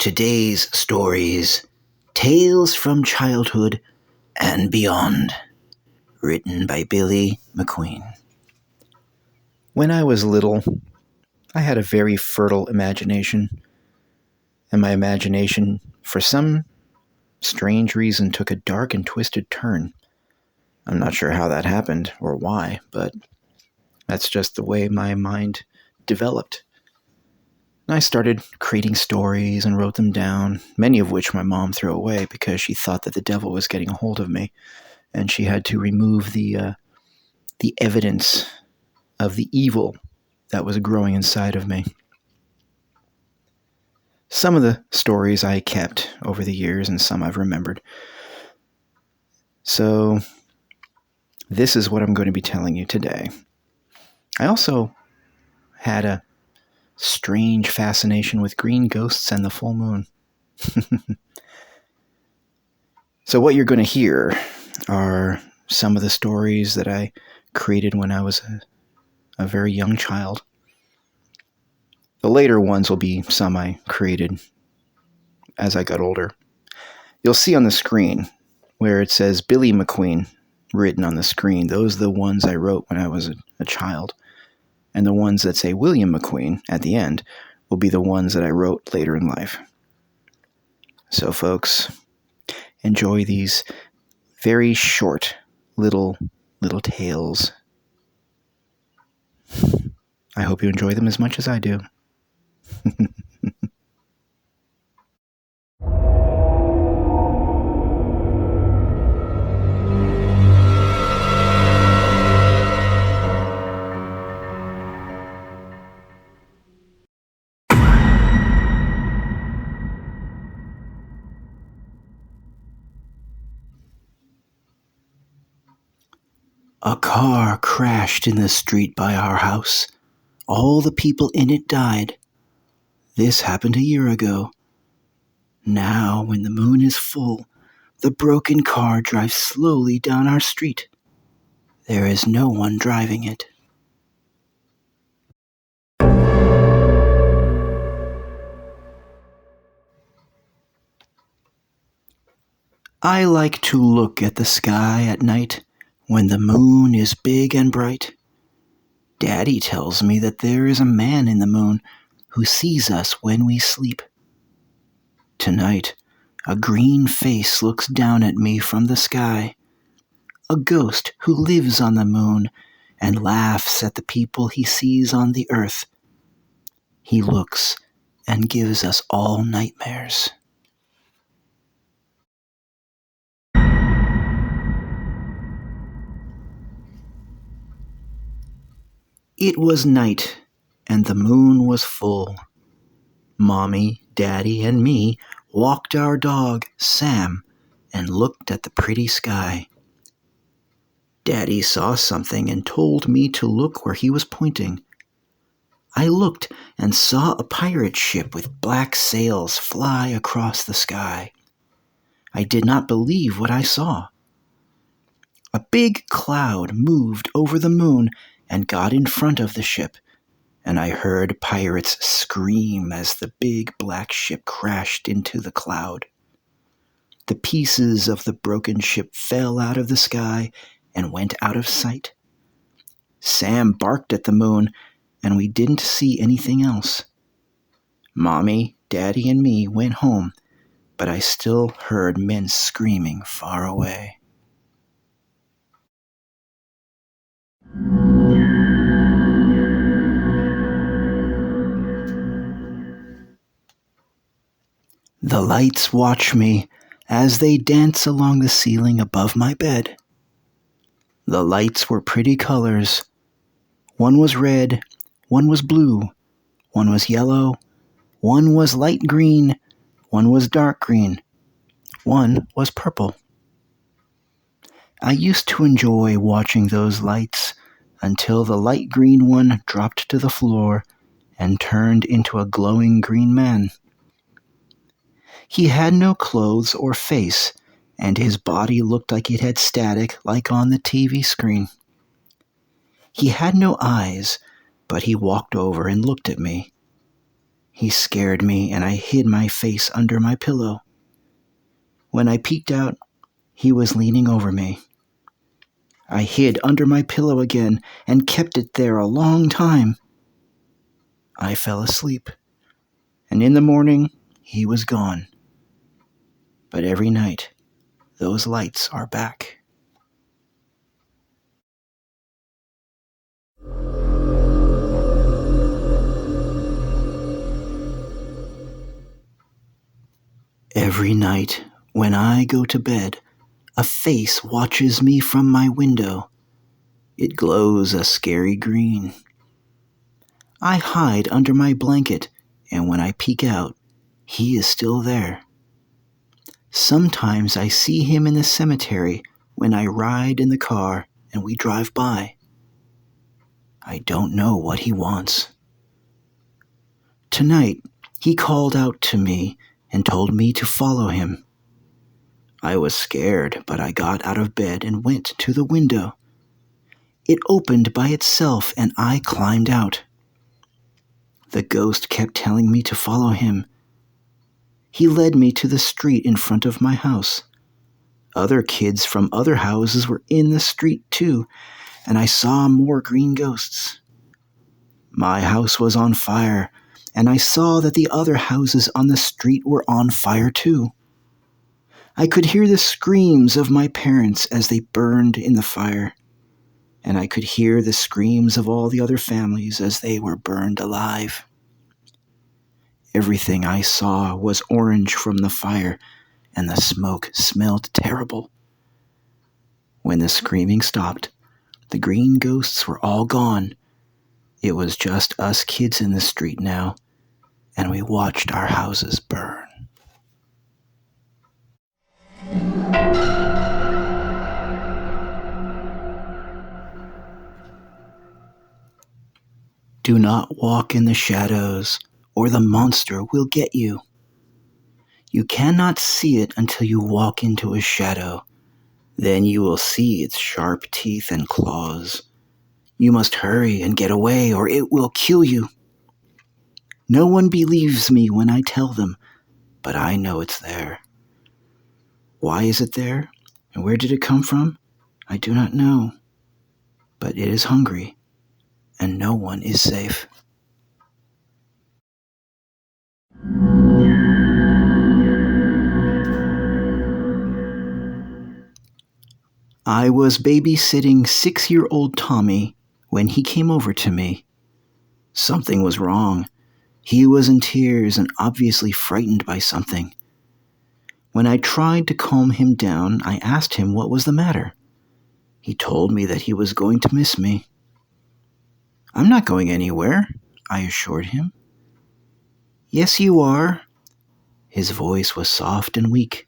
today's stories, Tales from Childhood and Beyond, written by Billy McQueen. When I was little, I had a very fertile imagination, and my imagination, for some strange reason, took a dark and twisted turn. I'm not sure how that happened or why, but that's just the way my mind developed. I started creating stories and wrote them down, many of which my mom threw away because she thought that the devil was getting a hold of me, and she had to remove the evidence of the evil that was growing inside of me. Some of the stories I kept over the years, and some I've remembered. So, this is what I'm going to be telling you today. I also had a strange fascination with green ghosts and the full moon. So what you're going to hear are some of the stories that I created when I was a very young child. The later ones will be some I created as I got older. You'll see on the screen where it says Billy McQueen written on the screen. Those are the ones I wrote when I was a child. And the ones that say William McQueen at the end will be the ones that I wrote later in life. So folks, enjoy these very short little tales. I hope you enjoy them as much as I do. A car crashed in the street by our house. All the people in it died. This happened a year ago. Now, when the moon is full, the broken car drives slowly down our street. There is no one driving it. I like to look at the sky at night when the moon is big and bright. Daddy tells me that there is a man in the moon who sees us when we sleep. Tonight, a green face looks down at me from the sky. A ghost who lives on the moon and laughs at the people he sees on the earth. He looks and gives us all nightmares. It was night, and the moon was full. Mommy, Daddy, and me walked our dog, Sam, and looked at the pretty sky. Daddy saw something and told me to look where he was pointing. I looked and saw a pirate ship with black sails fly across the sky. I did not believe what I saw. A big cloud moved over the moon and got in front of the ship, and I heard pirates scream as the big black ship crashed into the cloud. The pieces of the broken ship fell out of the sky and went out of sight. Sam barked at the moon, and we didn't see anything else. Mommy, Daddy, and me went home, but I still heard men screaming far away. The lights watch me as they dance along the ceiling above my bed. The lights were pretty colors. One was red, one was blue, one was yellow, one was light green, one was dark green, one was purple. I used to enjoy watching those lights until the light green one dropped to the floor and turned into a glowing green man. He had no clothes or face, and his body looked like it had static like on the TV screen. He had no eyes, but he walked over and looked at me. He scared me, and I hid my face under my pillow. When I peeked out, he was leaning over me. I hid under my pillow again and kept it there a long time. I fell asleep, and in the morning, he was gone. But every night, those lights are back. Every night, when I go to bed, a face watches me from my window. It glows a scary green. I hide under my blanket, and when I peek out, he is still there. Sometimes I see him in the cemetery when I ride in the car and we drive by. I don't know what he wants. Tonight, he called out to me and told me to follow him. I was scared, but I got out of bed and went to the window. It opened by itself and I climbed out. The ghost kept telling me to follow him. He led me to the street in front of my house. Other kids from other houses were in the street too, and I saw more green ghosts. My house was on fire, and I saw that the other houses on the street were on fire too. I could hear the screams of my parents as they burned in the fire, and I could hear the screams of all the other families as they were burned alive. Everything I saw was orange from the fire, and the smoke smelled terrible. When the screaming stopped, the green ghosts were all gone. It was just us kids in the street now, and we watched our houses burn. Do not walk in the shadows, or the monster will get you. You cannot see it until you walk into a shadow. Then you will see its sharp teeth and claws. You must hurry and get away, or it will kill you. No one believes me when I tell them, but I know it's there. Why is it there, and where did it come from? I do not know. But it is hungry, and no one is safe. I was babysitting 6-year-old Tommy when he came over to me. Something was wrong. He was in tears and obviously frightened by something. When I tried to calm him down, I asked him what was the matter. He told me that he was going to miss me. I'm not going anywhere, I assured him. Yes, you are. His voice was soft and weak.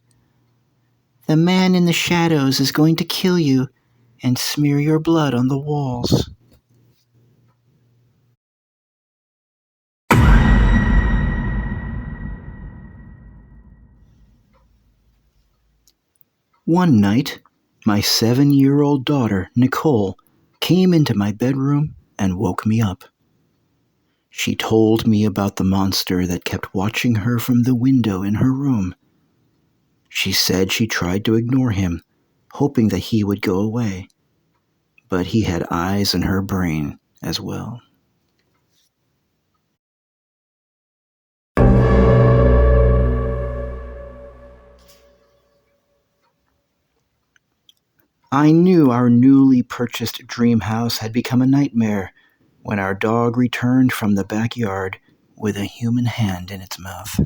The man in the shadows is going to kill you and smear your blood on the walls. One night, my 7-year-old daughter, Nicole, came into my bedroom and woke me up. She told me about the monster that kept watching her from the window in her room. She said she tried to ignore him, hoping that he would go away. But he had eyes in her brain as well. I knew our newly purchased dream house had become a nightmare when our dog returned from the backyard with a human hand in its mouth.